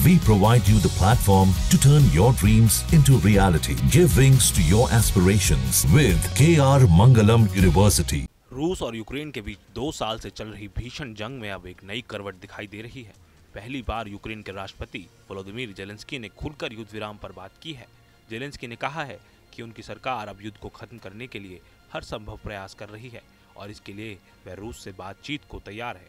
We provide you the platform to turn your dreams into reality. Give wings to your aspirations with KR Mangalam University. रूस और Ukraine के बीच 2 साल से चल रही भीषण जंग में अब एक नई करवट दिखाई दे रही है। पहली बार यूक्रेन के राष्ट्रपति वोलोदिमीर ज़ेलेंस्की ने खुलकर युद्ध विराम पर बात की है। ज़ेलेंस्की ने कहा है कि उनकी सरकार अब युद्ध को खत्म करने के लिए हर संभव प्रयास कर रही है और इसके लिए वह रूस से बातचीत को तैयार है।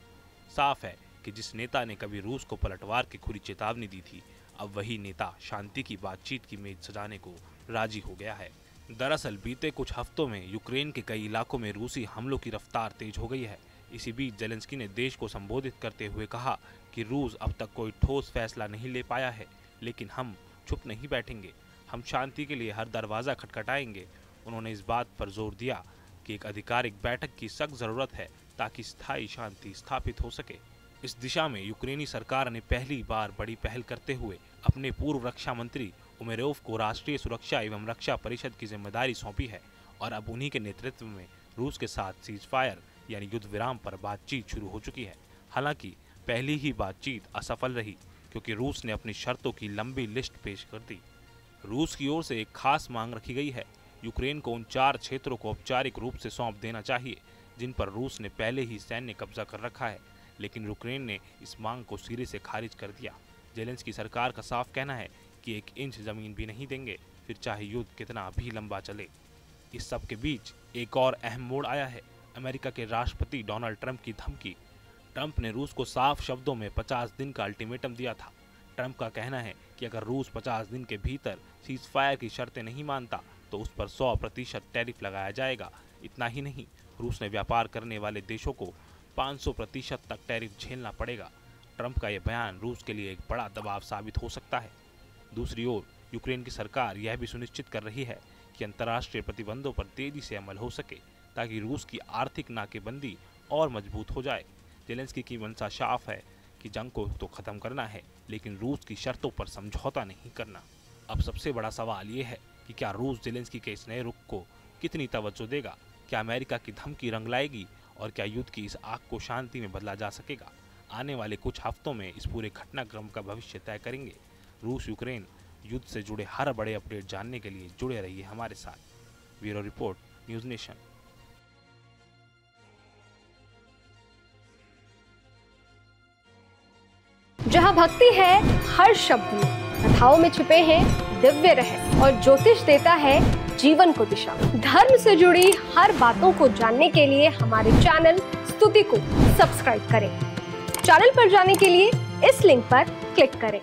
साफ है कि जिस नेता ने कभी रूस को पलटवार की खुली चेतावनी दी थी, अब वही नेता शांति की बातचीत की मेज सजाने को राजी हो गया है। दरअसल बीते कुछ हफ्तों में यूक्रेन के कई इलाकों में रूसी हमलों की रफ्तार तेज हो गई है। इसी बीच ज़ेलेंस्की ने देश को संबोधित करते हुए कहा कि रूस अब तक कोई ठोस फैसला नहीं ले पाया है, लेकिन हम चुप नहीं बैठेंगे, हम शांति के लिए हर दरवाज़ा खटखटाएंगे। उन्होंने इस बात पर जोर दिया कि एक आधिकारिक बैठक की सख्त ज़रूरत है ताकि स्थायी शांति स्थापित हो सके। इस दिशा में यूक्रेनी सरकार ने पहली बार बड़ी पहल करते हुए अपने पूर्व रक्षा मंत्री उमेरोव को राष्ट्रीय सुरक्षा एवं रक्षा परिषद की जिम्मेदारी सौंपी है और अब उन्हीं के नेतृत्व में रूस के साथ सीज फायर यानी युद्ध विराम पर बातचीत शुरू हो चुकी है। हालांकि पहली ही बातचीत असफल रही क्योंकि रूस ने अपनी शर्तों की लंबी लिस्ट पेश कर दी। रूस की ओर से एक खास मांग रखी गई है। यूक्रेन को उन 4 क्षेत्रों को औपचारिक रूप से सौंप देना चाहिए जिन पर रूस ने पहले ही सैन्य कब्जा कर रखा है, लेकिन यूक्रेन ने इस मांग को सिरे से खारिज कर दिया। ज़ेलेंस्की सरकार का साफ कहना है कि 1 इंच जमीन भी नहीं देंगे, फिर चाहे युद्ध कितना भी लंबा चले। इस सब के बीच एक और अहम मोड़ आया है। अमेरिका के राष्ट्रपति डोनाल्ड ट्रंप की धमकी। ट्रंप ने रूस को साफ शब्दों में 50 दिन का अल्टीमेटम दिया था। ट्रंप का कहना है कि अगर रूस 50 दिन के भीतर सीज फायर की शर्तें नहीं मानता तो उस पर 100% टैरिफ लगाया जाएगा। इतना ही नहीं, रूस ने व्यापार करने वाले देशों को 500% तक टैरिफ झेलना पड़ेगा। ट्रंप का यह बयान रूस के लिए एक बड़ा दबाव साबित हो सकता है। दूसरी ओर यूक्रेन की सरकार यह भी सुनिश्चित कर रही है कि अंतर्राष्ट्रीय प्रतिबंधों पर तेजी से अमल हो सके ताकि रूस की आर्थिक नाकेबंदी और मजबूत हो जाए। ज़ेलेंस्की की मंशा साफ है कि जंग को तो खत्म करना है, लेकिन रूस की शर्तों पर समझौता नहीं करना। अब सबसे बड़ा सवाल ये है कि क्या रूस ज़ेलेंस्की के इस नए रुख को कितनी तवज्जो देगा? क्या अमेरिका की धमकी रंग लाएगी और क्या युद्ध की इस आग को शांति में बदला जा सकेगा? आने वाले कुछ हफ्तों में इस पूरे घटनाक्रम का भविष्य तय करेंगे। रूस यूक्रेन युद्ध से जुड़े हर बड़े अपडेट जानने के लिए जुड़े रहिए हमारे साथ। Bureau report, news nation. जहां भक्ति है हर शब्द में, कथाओं में छुपे हैं दिव्य रहस्य और ज्योतिष देता है जीवन को दिशा। धर्म से जुड़ी हर बातों को जानने के लिए हमारे चैनल स्तुति को सब्सक्राइब करें। चैनल पर जाने के लिए इस लिंक पर क्लिक करें।